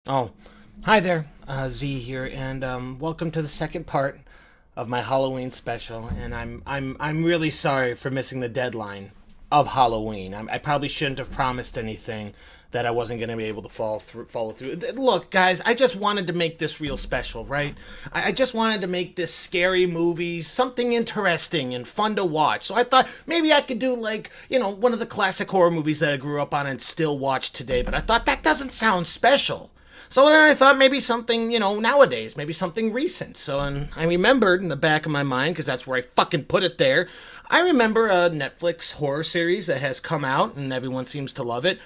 Oh, hi there, Z here, and welcome to the second part of my Halloween special. And I'm really sorry for missing the deadline of Halloween. I probably shouldn't have promised anything that I wasn't going to be able to follow through. Look, guys, I just wanted to make this real special, right? I just wanted to make this scary movie something interesting and fun to watch. So I thought maybe I could do like, one of the classic horror movies that I grew up on and still watch today. But I thought that doesn't sound special. So then I thought maybe something, nowadays, maybe something recent. And I remembered in the back of my mind, because that's where I fucking put it there, I remember a Netflix horror series that has come out and everyone seems to love it,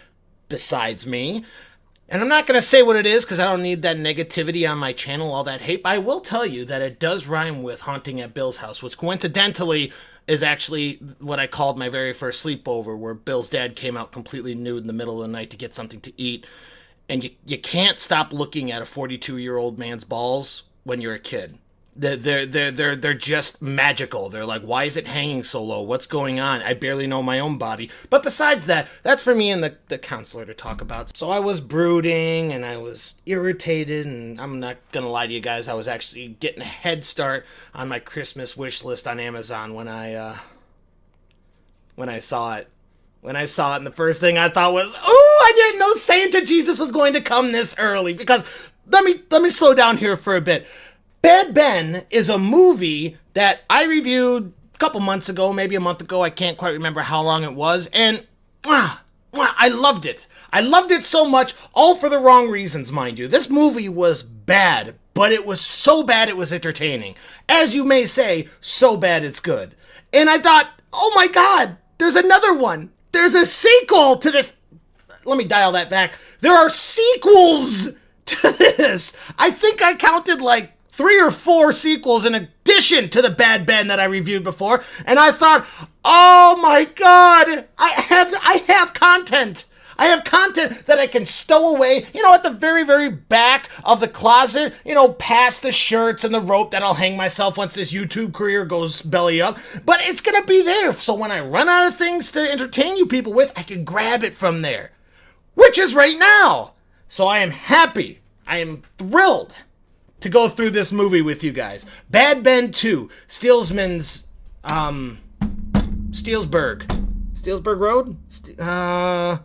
besides me. And I'm not going to say what it is because I don't need that negativity on my channel, all that hate. But I will tell you that it does rhyme with Haunting at Bill's House, which coincidentally is actually what I called my very first sleepover, where Bill's dad came out completely nude in the middle of the night to get something to eat. And you can't stop looking at a 42-year-old man's balls when you're a kid. They're just magical. They're like, why is it hanging so low? What's going on? I barely know my own body. But besides that, that's for me and the counselor to talk about. So I was brooding and I was irritated, and I'm not gonna lie to you guys, I was actually getting a head start on my Christmas wish list on Amazon when I saw it. When I saw it, and the first thing I thought was, "Oh, I didn't know Santa Jesus was going to come this early." Because let me slow down here for a bit. Bad Ben is a movie that I reviewed a couple months ago, maybe a month ago. I can't quite remember how long it was, and I loved it. I loved it so much, all for the wrong reasons, mind you. This movie was bad, but it was so bad it was entertaining. As you may say, so bad it's good. And I thought, oh my God, there's another one. There's a sequel to this. Let me dial that back. There are sequels to this. I think I counted like 3 or 4 sequels in addition to the Bad Ben that I reviewed before. And I thought, oh my God, I have content. I have content that I can stow away, at the very, very back of the closet, past the shirts and the rope that I'll hang myself once this YouTube career goes belly up. But it's going to be there. So when I run out of things to entertain you people with, I can grab it from there, which is right now. So I am happy. I am thrilled to go through this movie with you guys. Bad Ben 2, Steelsman's, Steelsburg Road?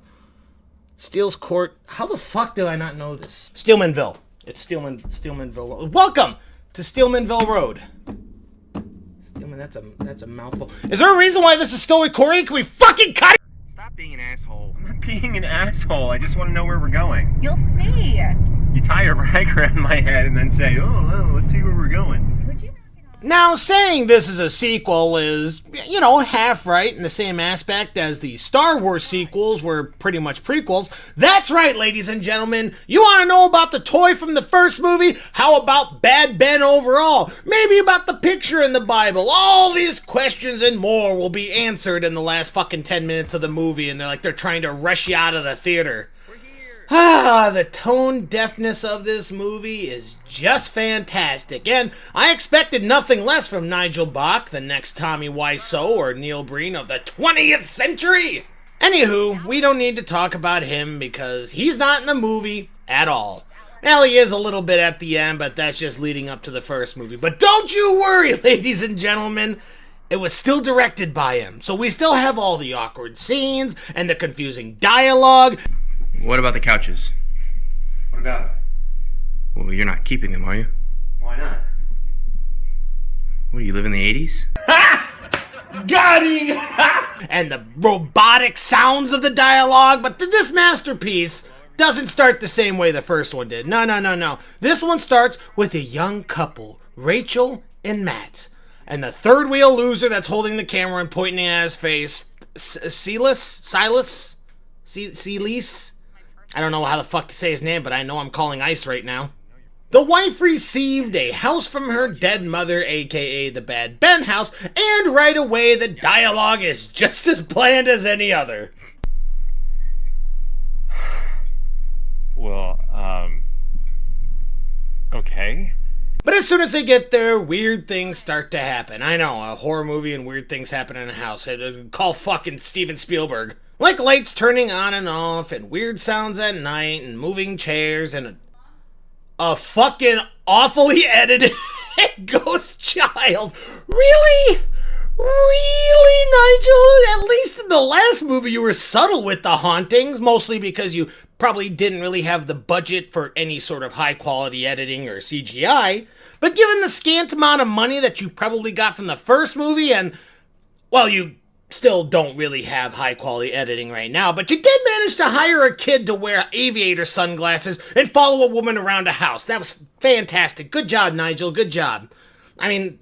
Steele's Court. How the fuck do I not know this? Steelmanville. It's Steelmanville. Welcome to Steelmanville Road. Steelman, that's a mouthful. Is there a reason why this is still recording? Can we fucking cut it? Stop being an asshole. I'm not being an asshole. I just want to know where we're going. You'll see. You tie a rag around my head and then say, oh, well, let's see where we're going. Would you? Now, saying this is a sequel is, half right in the same aspect as the Star Wars sequels were pretty much prequels. That's right, ladies and gentlemen. You want to know about the toy from the first movie? How about Bad Ben overall? Maybe about the picture in the Bible? All these questions and more will be answered in the last fucking 10 minutes of the movie, and they're trying to rush you out of the theater. The tone deafness of this movie is just fantastic, and I expected nothing less from Nigel Bach, the next Tommy Wiseau or Neil Breen of the 20th century. Anywho, we don't need to talk about him because he's not in the movie at all. Well, he is a little bit at the end, but that's just leading up to the first movie. But don't you worry, ladies and gentlemen. It was still directed by him, so we still have all the awkward scenes and the confusing dialogue. What about the couches? What about it? Well, you're not keeping them, are you? Why not? What, do you live in the 80s? Got him! And the robotic sounds of the dialogue, but this masterpiece doesn't start the same way the first one did. No. This one starts with a young couple, Rachel and Matt. And the third wheel loser that's holding the camera and pointing at his face, Silas? I don't know how the fuck to say his name, but I know I'm calling ice right now. The wife received a house from her dead mother, aka the Bad Ben house, and right away the dialogue is just as bland as any other. Well, okay. But as soon as they get there, weird things start to happen. I know, a horror movie and weird things happen in a house. Call fucking Steven Spielberg. Like lights turning on and off, and weird sounds at night, and moving chairs, and a fucking awfully edited ghost child. Really? Really, Nigel? At least in the last movie you were subtle with the hauntings, mostly because you probably didn't really have the budget for any sort of high quality editing or CGI. But given the scant amount of money that you probably got from the first movie, and, well, you still don't really have high quality editing right now, but you did manage to hire a kid to wear aviator sunglasses and follow a woman around a house. That was fantastic. Good job, Nigel. Good job. I mean,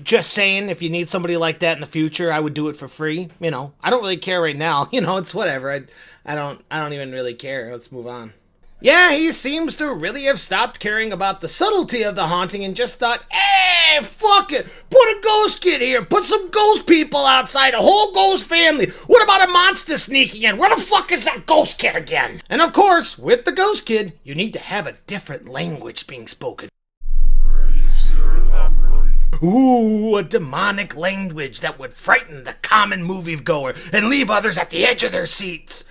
just saying, if you need somebody like that in the future, I would do it for free. You know, I don't really care right now. You know, it's whatever. I don't even really care. Let's move on. Yeah, he seems to really have stopped caring about the subtlety of the haunting and just thought, hey, fuck it, put a ghost kid here, put some ghost people outside, a whole ghost family. What about a monster sneaking in? Where the fuck is that ghost kid again? And of course, with the ghost kid, you need to have a different language being spoken. Ooh, a demonic language that would frighten the common moviegoer and leave others at the edge of their seats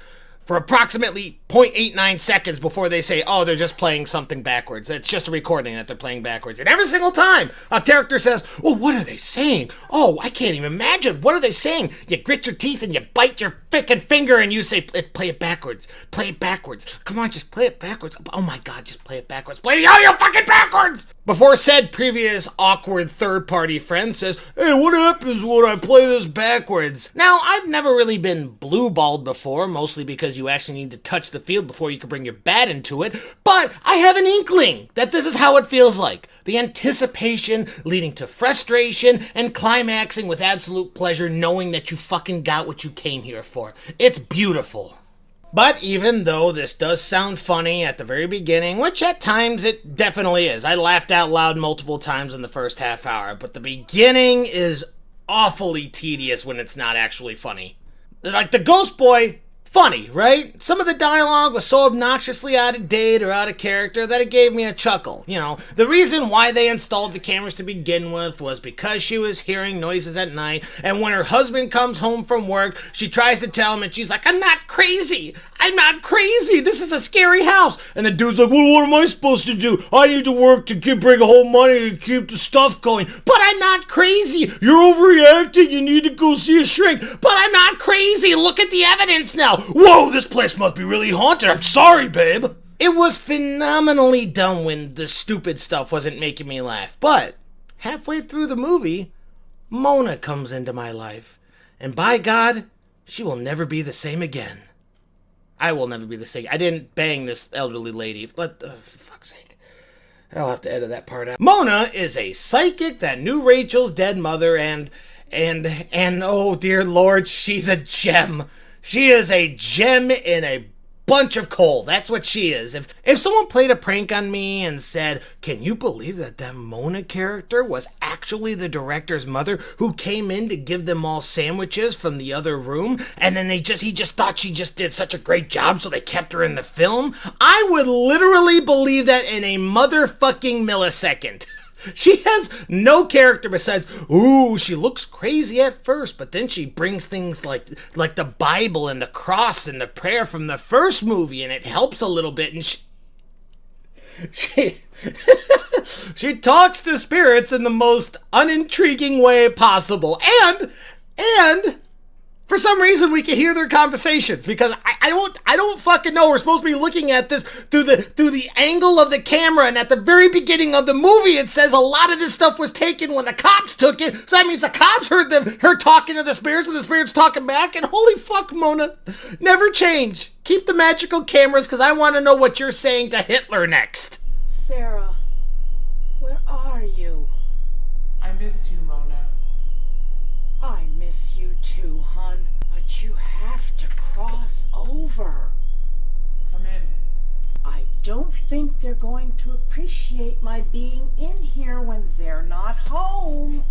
for approximately 0.89 seconds before they say, oh, they're just playing something backwards. It's just a recording that they're playing backwards. And every single time a character says, well, what are they saying? Oh, I can't even imagine. What are they saying? You grit your teeth and you bite your frickin' finger and you say, play it backwards. Play it backwards. Come on, just play it backwards. Oh my God, just play it backwards. Play it, oh, you fucking backwards! Before said previous awkward third-party friend says, hey, what happens when I play this backwards? Now, I've never really been blue-balled before, mostly because you actually need to touch the field before you can bring your bat into it, but I have an inkling that this is how it feels like. The anticipation leading to frustration and climaxing with absolute pleasure knowing that you fucking got what you came here for. It's beautiful. But even though this does sound funny at the very beginning, which at times it definitely is, I laughed out loud multiple times in the first half hour, but the beginning is awfully tedious when it's not actually funny. Like the Ghost Boy, funny, right? Some of the dialogue was so obnoxiously out of date or out of character that it gave me a chuckle. You know, the reason why they installed the cameras to begin with was because she was hearing noises at night, and when her husband comes home from work, she tries to tell him, and she's like, I'm not crazy! I'm not crazy! This is a scary house! And the dude's like, well, what am I supposed to do? I need to work to bring home money to keep the stuff going. But I'm not crazy! You're overreacting! You need to go see a shrink! But I'm not crazy! Look at the evidence now! Whoa, this place must be really haunted. I'm sorry, babe. It was phenomenally done when the stupid stuff wasn't making me laugh. But halfway through the movie, Mona comes into my life. And by God, she will never be the same again. I will never be the same. I didn't bang this elderly lady. For fuck's sake. I'll have to edit that part out. Mona is a psychic that knew Rachel's dead mother and oh dear Lord, she's a gem. She is a gem in a bunch of coal. That's what she is. If someone played a prank on me and said, can you believe that Mona character was actually the director's mother who came in to give them all sandwiches from the other room, and then he just thought she just did such a great job so they kept her in the film? I would literally believe that in a motherfucking millisecond. She has no character besides, ooh, she looks crazy at first, but then she brings things like the Bible and the cross and the prayer from the first movie, and it helps a little bit, and she talks to spirits in the most unintriguing way possible, and for some reason we can hear their conversations, because I don't fucking know. We're supposed to be looking at this through the angle of the camera, and at the very beginning of the movie it says a lot of this stuff was taken when the cops took it, so that means the cops heard her talking to the spirits and the spirits talking back, and holy fuck, Mona, never change. Keep the magical cameras, because I want to know what you're saying to Hitler next. Sarah, where are you? I miss you, Mona. I miss you too, hon, but you have to cross over. Come in. I don't think they're going to appreciate my being in here when they're not home.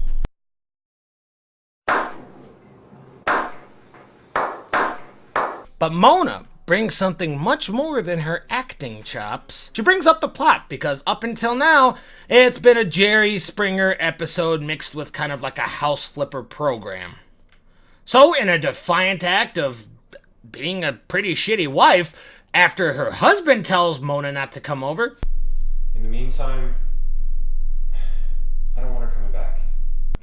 But Mona brings something much more than her acting chops. She brings up the plot, because up until now, it's been a Jerry Springer episode mixed with kind of like a house flipper program. So, in a defiant act of being a pretty shitty wife, after her husband tells Mona not to come over, In the meantime, I don't want her coming back.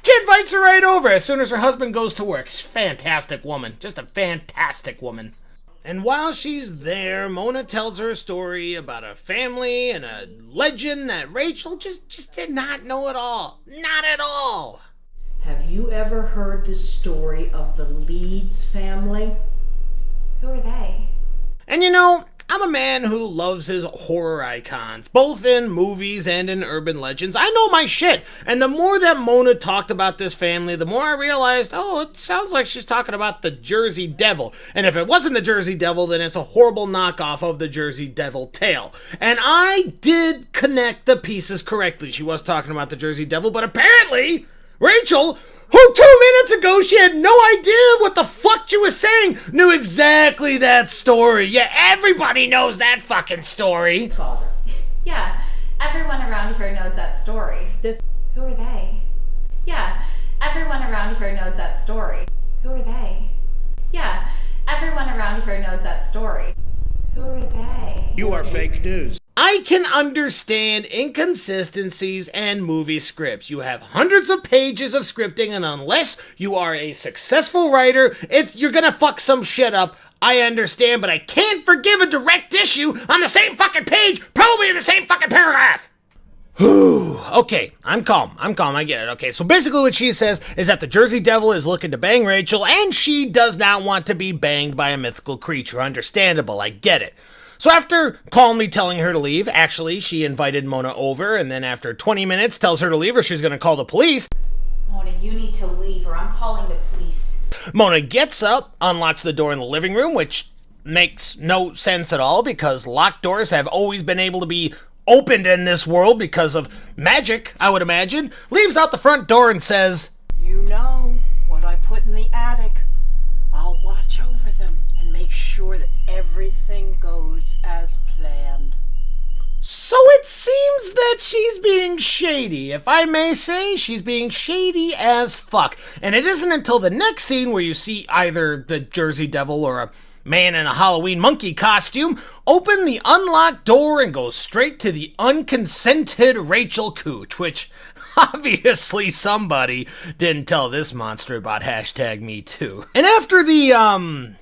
She invites her right over as soon as her husband goes to work. She's a fantastic woman. Just a fantastic woman. And while she's there, Mona tells her a story about a family and a legend that Rachel just did not know at all. Not at all. Have you ever heard the story of the Leeds family? Who are they? And you know, I'm a man who loves his horror icons, both in movies and in urban legends. I know my shit. And the more that Mona talked about this family, the more I realized, oh, it sounds like she's talking about the Jersey Devil. And if it wasn't the Jersey Devil, then it's a horrible knockoff of the Jersey Devil tale. And I did connect the pieces correctly. She was talking about the Jersey Devil, but apparently Rachel, who 2 minutes ago she had no idea what the fuck she was saying, knew exactly that story. Yeah, everybody knows that fucking story. Father. Yeah, everyone around here knows that story. Who are they? Yeah, everyone around here knows that story. Who are they? Yeah, everyone around here knows that story. Who are they? You are fake news. I can understand inconsistencies and movie scripts. You have hundreds of pages of scripting, and unless you are a successful writer, you're gonna fuck some shit up. I understand, but I can't forgive a direct issue on the same fucking page, probably in the same fucking paragraph. Whew. Okay, I'm calm, I get it. Okay, so basically what she says is that the Jersey Devil is looking to bang Rachel, and she does not want to be banged by a mythical creature. Understandable, I get it. So after calmly telling her to leave, actually, she invited Mona over, and then after 20 minutes tells her to leave or she's going to call the police. Mona, you need to leave or I'm calling the police. Mona gets up, unlocks the door in the living room, which makes no sense at all because locked doors have always been able to be opened in this world because of magic, I would imagine. Leaves out the front door and says, You know what I put in the attic. I'll watch over them and make sure that everything goes as planned. So it seems that she's being shady. If I may say, she's being shady as fuck. And it isn't until the next scene where you see either the Jersey Devil or a man in a Halloween monkey costume open the unlocked door and go straight to the unconsented Rachel Cooch, which obviously somebody didn't tell this monster about #MeToo. And after the,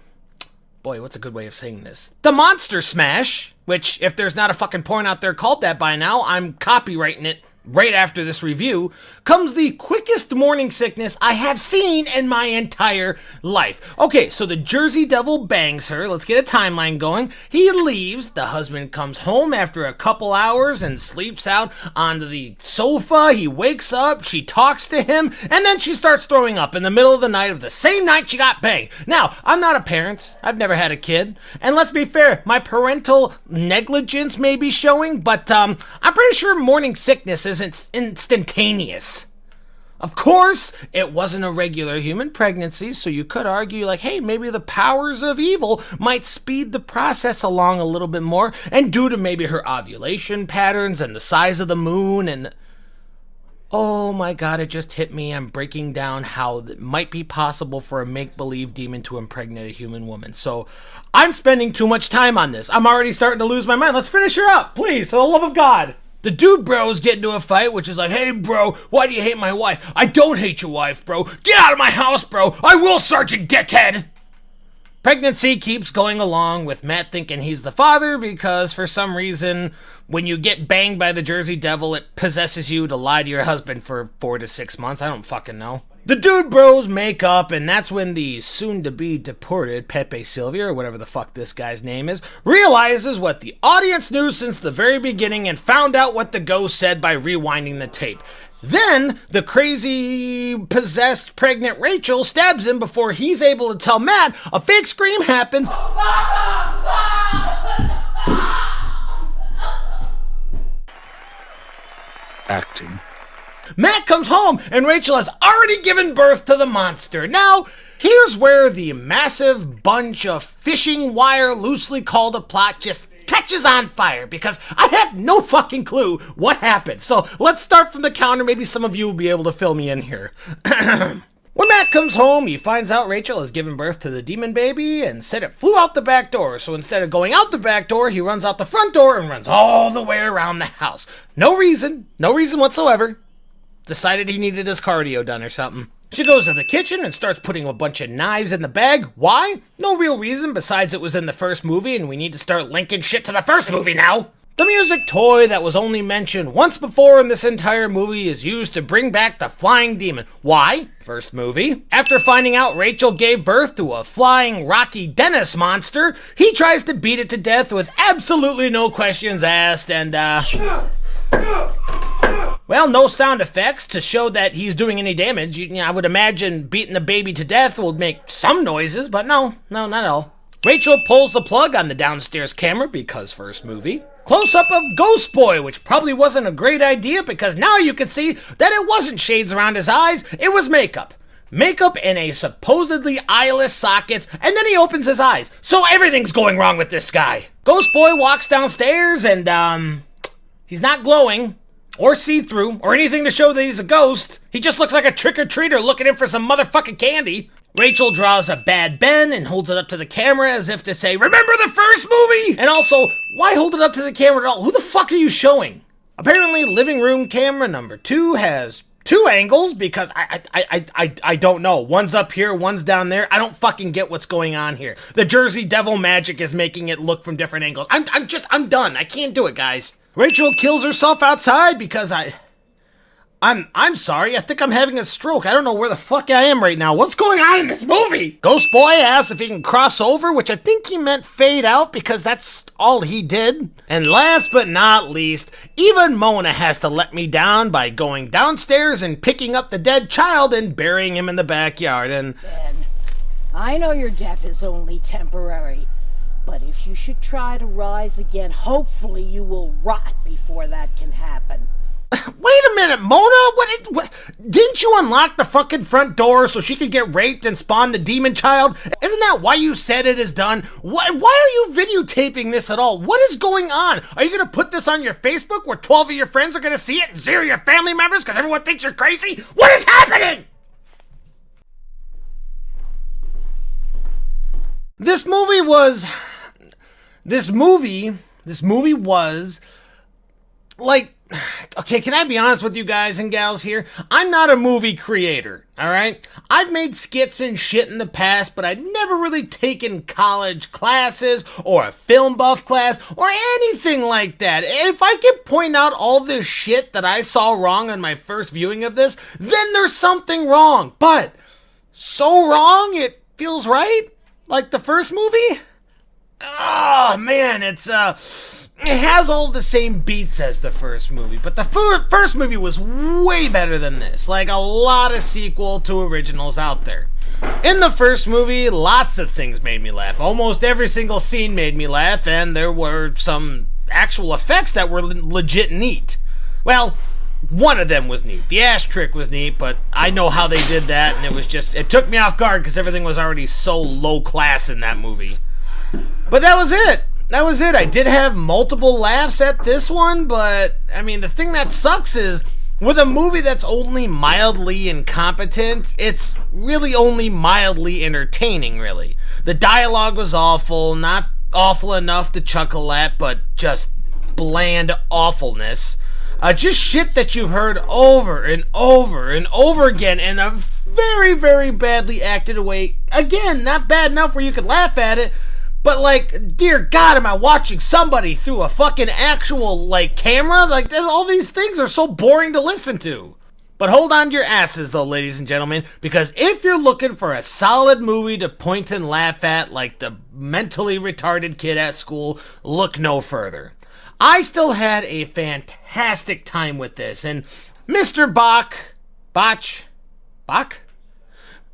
boy, what's a good way of saying this? The monster smash, which if there's not a fucking porn out there called that by now, I'm copywriting it right after this review, comes the quickest morning sickness I have seen in my entire life. Okay, so the Jersey Devil bangs her. Let's get a timeline going. He leaves. The husband comes home after a couple hours and sleeps out onto the sofa. He wakes up. She talks to him, and then she starts throwing up in the middle of the night of the same night she got banged. Now, I'm not a parent. I've never had a kid. And let's be fair, my parental negligence may be showing, but I'm pretty sure morning sickness isn't instantaneous. Of course, it wasn't a regular human pregnancy, so you could argue like, hey, maybe the powers of evil might speed the process along a little bit more, and due to maybe her ovulation patterns and the size of the moon and... Oh my god, it just hit me. I'm breaking down how it might be possible for a make-believe demon to impregnate a human woman. So, I'm spending too much time on this. I'm already starting to lose my mind. Let's finish her up, please, for the love of God. The dude bros get into a fight, which is like, hey bro, why do you hate my wife? I don't hate your wife, bro. Get out of my house, bro. I will search you, dickhead. Pregnancy keeps going along with Matt thinking he's the father because for some reason, when you get banged by the Jersey Devil, it possesses you to lie to your husband for 4 to 6 months. I don't fucking know. The dude bros make up, and that's when the soon-to-be deported Pepe Sylvia, or whatever the fuck this guy's name is, realizes what the audience knew since the very beginning and found out what the ghost said by rewinding the tape. Then, the crazy, possessed, pregnant Rachel stabs him before he's able to tell Matt a fake scream happens. Acting. Matt comes home, and Rachel has already given birth to the monster. Now, here's where the massive bunch of fishing wire loosely called a plot just catches on fire, because I have no fucking clue what happened. So let's start from the counter. Maybe some of you will be able to fill me in here. When Matt comes home, he finds out Rachel has given birth to the demon baby and said it flew out the back door. So instead of going out the back door, he runs out the front door and runs all the way around the house. No reason whatsoever. Decided he needed his cardio done or something. She goes to the kitchen and starts putting a bunch of knives in the bag. Why? No real reason besides it was in the first movie and we need to start linking shit to the first movie now. The music toy that was only mentioned once before in this entire movie is used to bring back the flying demon. Why? First movie. After finding out Rachel gave birth to a flying Rocky Dennis monster, he tries to beat it to death with absolutely no questions asked and, well, no sound effects to show that he's doing any damage. I would imagine beating the baby to death will make some noises, but no, not at all. Rachel pulls the plug on the downstairs camera because first movie. Close-up of Ghost Boy, which probably wasn't a great idea because now you can see that it wasn't shades around his eyes, it was makeup. Makeup in a supposedly eyeless sockets, and then he opens his eyes. So everything's going wrong with this guy. Ghost Boy walks downstairs and, he's not glowing or see-through or anything to show that he's a ghost. He just looks like a trick-or-treater looking in for some motherfucking candy. Rachel draws a bad Ben and holds it up to the camera as if to say, remember the first movie? And also, why hold it up to the camera at all? Who the fuck are you showing? Apparently, living room camera number 2 has 2 angles because I don't know. One's up here, one's down there. I don't fucking get what's going on here. The Jersey Devil magic is making it look from different angles. I'm done. I can't do it, guys. Rachel kills herself outside because I'm sorry, I think I'm having a stroke. I don't know where the fuck I am right now. What's going on in this movie? Ghost Boy asks if he can cross over, which I think he meant fade out because that's all he did. And last but not least, even Mona has to let me down by going downstairs and picking up the dead child and burying him in the backyard. And Ben, I know your death is only temporary, but if you should try to rise again, hopefully you will rot before that can happen. Wait a minute, Mona, what didn't you unlock the fucking front door so she could get raped and spawn the demon child? Isn't that why you said it is done? Why are you videotaping this at all? What is going on? Are you gonna put this on your Facebook where 12 of your friends are gonna see it and 0 of your family members because everyone thinks you're crazy? What is happening? This movie was like, okay, can I be honest with you guys and gals here? I'm not a movie creator, alright? I've made skits and shit in the past, but I'd never really taken college classes or a film buff class or anything like that. If I could point out all this shit that I saw wrong on my first viewing of this, then there's something wrong. But so wrong it feels right? Like the first movie? Oh, man, it has all the same beats as the first movie, but the first movie was way better than this. Like a lot of sequel to originals out there. In the first movie, lots of things made me laugh. Almost every single scene made me laugh, and there were some actual effects that were legit neat. Well, one of them was neat. The ash trick was neat, but I know how they did that, and it took me off guard because everything was already so low class in that movie. But that was it. I did have multiple laughs at this one, but, I mean, the thing that sucks is, with a movie that's only mildly incompetent, it's really only mildly entertaining, really. The dialogue was awful, not awful enough to chuckle at, but just bland awfulness. Just shit that you've heard over and over and over again in a very, very badly acted way. Again, not bad enough where you could laugh at it, but like, dear God, am I watching somebody through a fucking actual, like, camera? Like, all these things are so boring to listen to. But hold on to your asses, though, ladies and gentlemen, because if you're looking for a solid movie to point and laugh at like the mentally retarded kid at school, look no further. I still had a fantastic time with this, and Mr. Bach?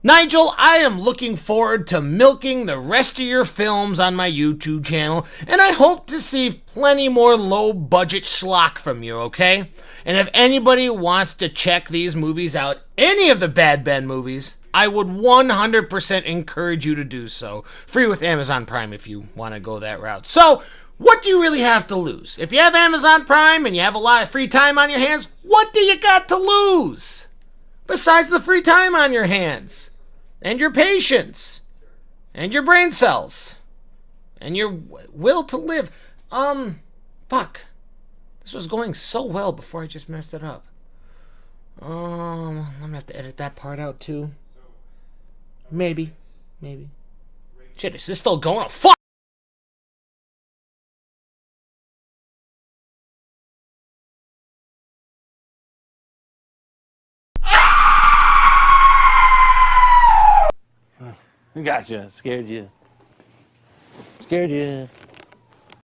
Nigel, I am looking forward to milking the rest of your films on my YouTube channel, and I hope to see plenty more low-budget schlock from you, okay? And if anybody wants to check these movies out, any of the Bad Ben movies, I would 100% encourage you to do so. Free with Amazon Prime if you want to go that route. So, what do you really have to lose? If you have Amazon Prime and you have a lot of free time on your hands, what do you got to lose? besides the free time on your hands? And your patience? And your brain cells? And your will to live? Fuck. This was going so well before I just messed it up. I'm gonna have to edit that part out too. Maybe. Shit, is this still going? Oh, fuck! Gotcha. Scared you.